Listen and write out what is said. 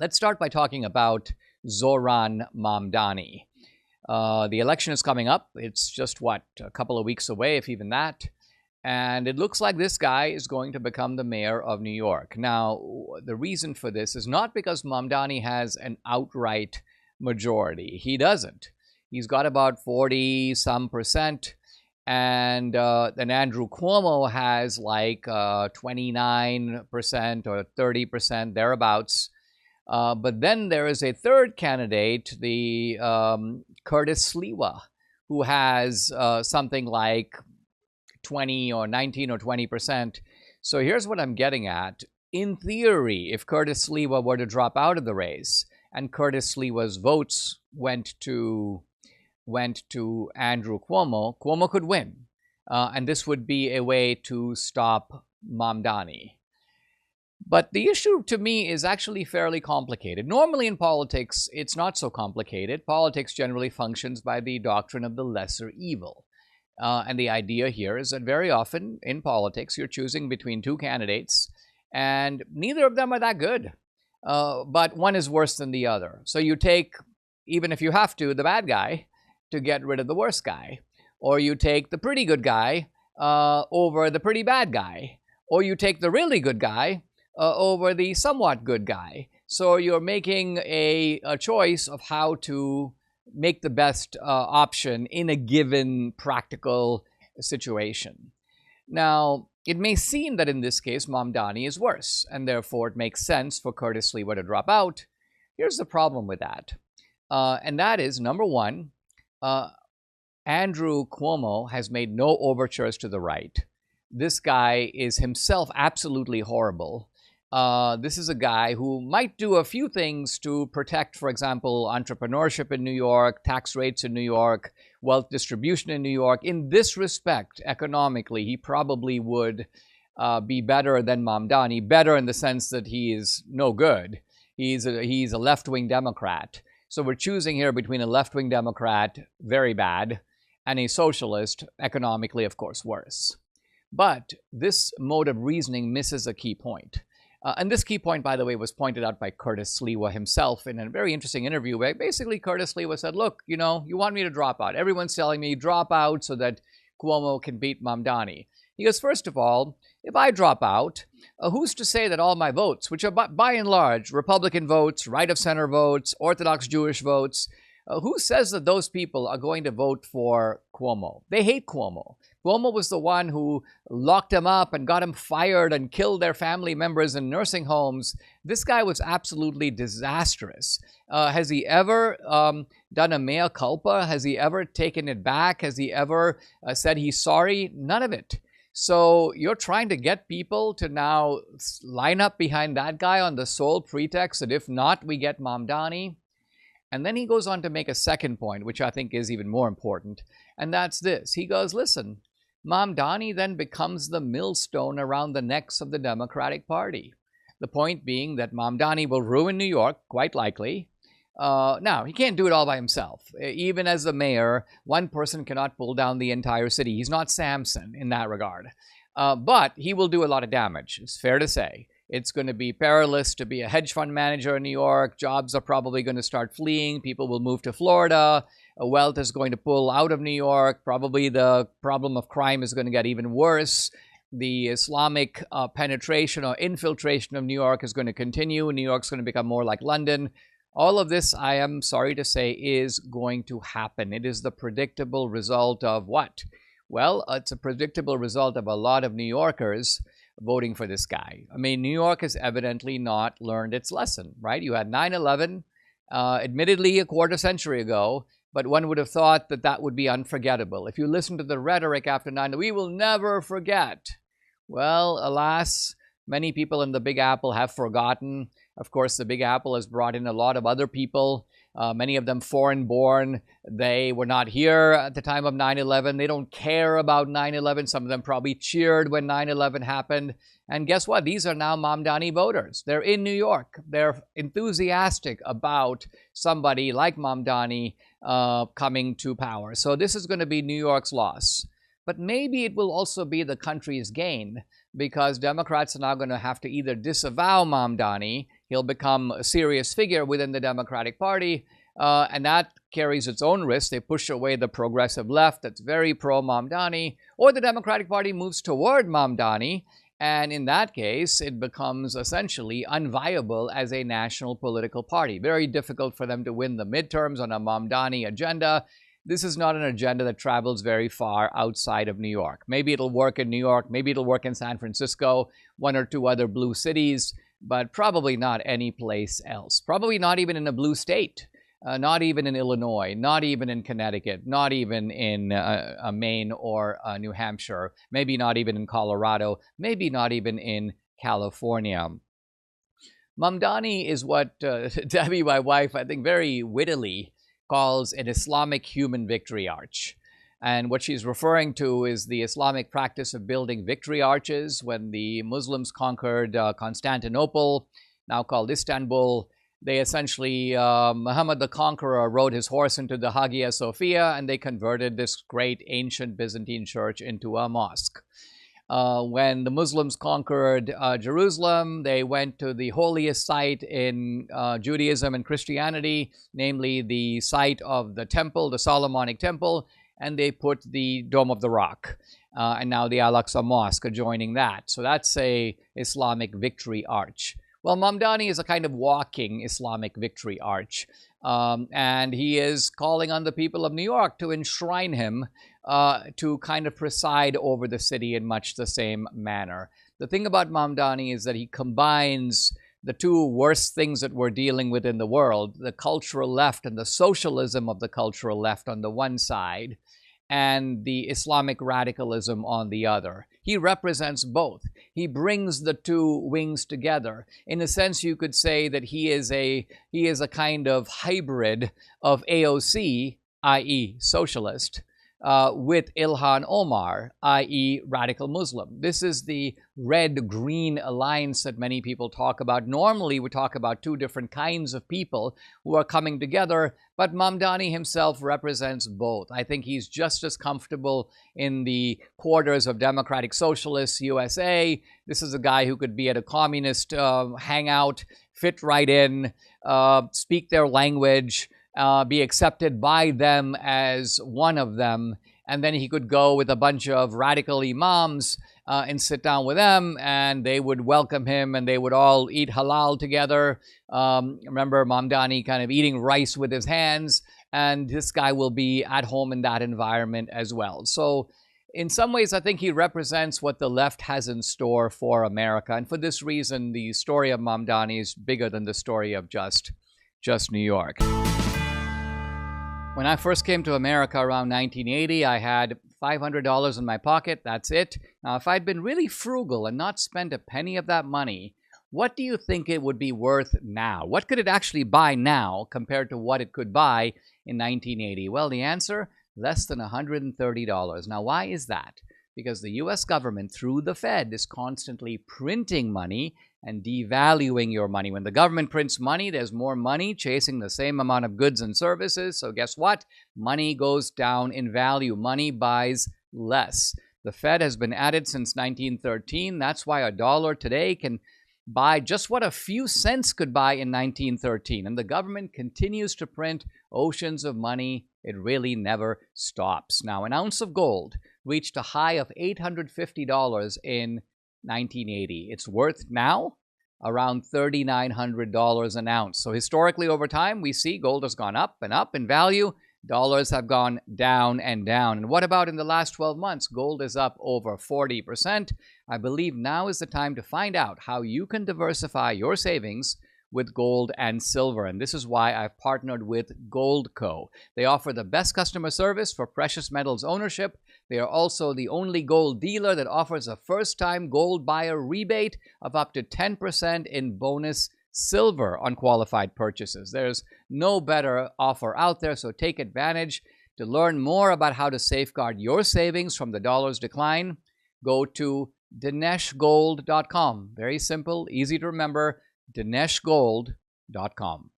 Let's start by talking about Zohran Mamdani. The election is coming up. It's just, what, a couple of weeks away, if even that. And it looks like this guy is going to become the mayor of New York. Now, the reason for this is not because Mamdani has an outright majority. He doesn't. He's got about 40-some%. And then Andrew Cuomo has like 29% or 30%, thereabouts. But then there is a third candidate, the Curtis Sliwa, who has something like 20 or 19 or 20%. So here's what I'm getting at. In theory, if Curtis Sliwa were to drop out of the race and Curtis Sliwa's votes went to Andrew Cuomo, Cuomo could win. And this would be a way to stop Mamdani. But the issue to me is actually fairly complicated. Normally in politics, it's not so complicated. Politics generally functions by the doctrine of the lesser evil. And the idea here is that very often in politics, you're choosing between two candidates, and neither of them are that good. But one is worse than the other. So you take, even if you have to, the bad guy to get rid of the worst guy. Or you take the pretty good guy over the pretty bad guy. Or you take the really good guy over the somewhat good guy. So you're making a choice of how to make the best option in a given practical situation. Now, it may seem that in this case, Mamdani is worse, and therefore it makes sense for Curtis Sliwa to drop out. Here's the problem with that. And that is, number one, Andrew Cuomo has made no overtures to the right. This guy is himself absolutely horrible. This is a guy who might do a few things to protect, for example, entrepreneurship in New York, tax rates in New York, wealth distribution in New York. In this respect, economically, he probably would be better than Mamdani, better in the sense that he is no good. He's a left-wing Democrat. So we're choosing here between a left-wing Democrat, very bad, and a socialist, economically, of course, worse. But this mode of reasoning misses a key point. And this key point, by the way, was pointed out by Curtis Sliwa himself in a very interesting interview where basically Curtis Sliwa said, look, you want me to drop out. Everyone's telling me drop out so that Cuomo can beat Mamdani. He goes, first of all, if I drop out, who's to say that all my votes, which are by and large Republican votes, right-of-center votes, Orthodox Jewish votes, who says that those people are going to vote for Cuomo? They hate Cuomo. Cuomo was the one who locked him up and got him fired and killed their family members in nursing homes. This guy was absolutely disastrous. Has he ever done a mea culpa? Has he ever taken it back? Has he ever said he's sorry? None of it. So you're trying to get people to now line up behind that guy on the sole pretext that if not, we get Mamdani. And then he goes on to make a second point, which I think is even more important, and that's this. He goes, listen, Mamdani then becomes the millstone around the necks of the Democratic Party. The point being that Mamdani will ruin New York, quite likely. Now, he can't do it all by himself. Even as the mayor, one person cannot pull down the entire city. He's not Samson in that regard. But he will do a lot of damage, it's fair to say. It's going to be perilous to be a hedge fund manager in New York. Jobs are probably going to start fleeing. People will move to Florida. Wealth is going to pull out of New York. Probably the problem of crime is going to get even worse. The Islamic penetration or infiltration of New York is going to continue. New York's going to become more like London. All of this, I am sorry to say, is going to happen. It is the predictable result of what? Well, it's a predictable result of a lot of New Yorkers voting for this guy. I mean, New York has evidently not learned its lesson, right? You had 9/11, admittedly a quarter century ago, but one would have thought that that would be unforgettable. If you listen to the rhetoric after 9/11, we will never forget. Well, alas, many people in the Big Apple have forgotten. Of course, the Big Apple has brought in a lot of other people, many of them foreign-born. They were not here at the time of 9/11. They don't care about 9/11. Some of them probably cheered when 9/11 happened. And guess what? These are now Mamdani voters. They're in New York. They're enthusiastic about somebody like Mamdani coming to power. So this is going to be New York's loss. But maybe it will also be the country's gain because Democrats are now going to have to either disavow Mamdani, he'll become a serious figure within the Democratic Party, and that carries its own risk. They push away the progressive left that's very pro-Mamdani, or the Democratic Party moves toward Mamdani, and in that case, it becomes essentially unviable as a national political party. Very difficult for them to win the midterms on a Mamdani agenda. This is not an agenda that travels very far outside of New York. Maybe it'll work in New York, maybe it'll work in San Francisco, one or two other blue cities, but probably not any place else. Probably not even in a blue state. Not even in Illinois, not even in Connecticut, not even in Maine or New Hampshire, maybe not even in Colorado, maybe not even in California. Mamdani is what Debbie, my wife, I think very wittily calls an Islamic human victory arch. And what she's referring to is the Islamic practice of building victory arches. When the Muslims conquered Constantinople, now called Istanbul, they essentially, Muhammad the Conqueror rode his horse into the Hagia Sophia, and they converted this great ancient Byzantine church into a mosque. When the Muslims conquered Jerusalem, they went to the holiest site in Judaism and Christianity, namely the site of the temple, the Solomonic temple, and they put the Dome of the Rock, and now the Al-Aqsa Mosque adjoining that. So that's a Islamic victory arch. Well, Mamdani is a kind of walking Islamic victory arch, and he is calling on the people of New York to enshrine him to kind of preside over the city in much the same manner. The thing about Mamdani is that he combines the two worst things that we're dealing with in the world, the cultural left and the socialism of the cultural left on the one side, and the Islamic radicalism on the other. He represents both. He brings the two wings together. In a sense, you could say that he is a kind of hybrid of AOC, i.e. socialist, with Ilhan Omar, i.e. radical Muslim. This is the red-green alliance that many people talk about. Normally, we talk about two different kinds of people who are coming together, but Mamdani himself represents both. I think he's just as comfortable in the quarters of Democratic Socialists USA. This is a guy who could be at a communist hangout, fit right in, speak their language, be accepted by them as one of them, and then he could go with a bunch of radical imams and sit down with them, and they would welcome him, and they would all eat halal together. Remember Mamdani kind of eating rice with his hands, and this guy will be at home in that environment as well. So in some ways, I think he represents what the left has in store for America, and for this reason, the story of Mamdani is bigger than the story of just New York. When I first came to America around 1980, I had $500 in my pocket. That's it. Now, if I'd been really frugal and not spent a penny of that money, what do you think it would be worth now? What could it actually buy now compared to what it could buy in 1980? Well, the answer, less than $130. Now, why is that? Because the U.S. government, through the Fed, is constantly printing money and devaluing your money. When the government prints money, there's more money chasing the same amount of goods and services. So guess what? Money goes down in value. Money buys less. The Fed has been at it since 1913. That's why a dollar today can buy just what a few cents could buy in 1913. And the government continues to print oceans of money. It really never stops. Now, an ounce of gold reached a high of $850 in 1980. It's worth now around $3,900 an ounce. So historically over time, we see gold has gone up and up in value. Dollars have gone down and down. And what about in the last 12 months? Gold is up over 40%. I believe now is the time to find out how you can diversify your savings with gold and silver. And this is why I've partnered with Goldco. They offer the best customer service for precious metals ownership. They are also the only gold dealer that offers a first-time gold buyer rebate of up to 10% in bonus silver on qualified purchases. There's no better offer out there, so take advantage. To learn more about how to safeguard your savings from the dollar's decline, go to dineshgold.com. Very simple, easy to remember, dineshgold.com.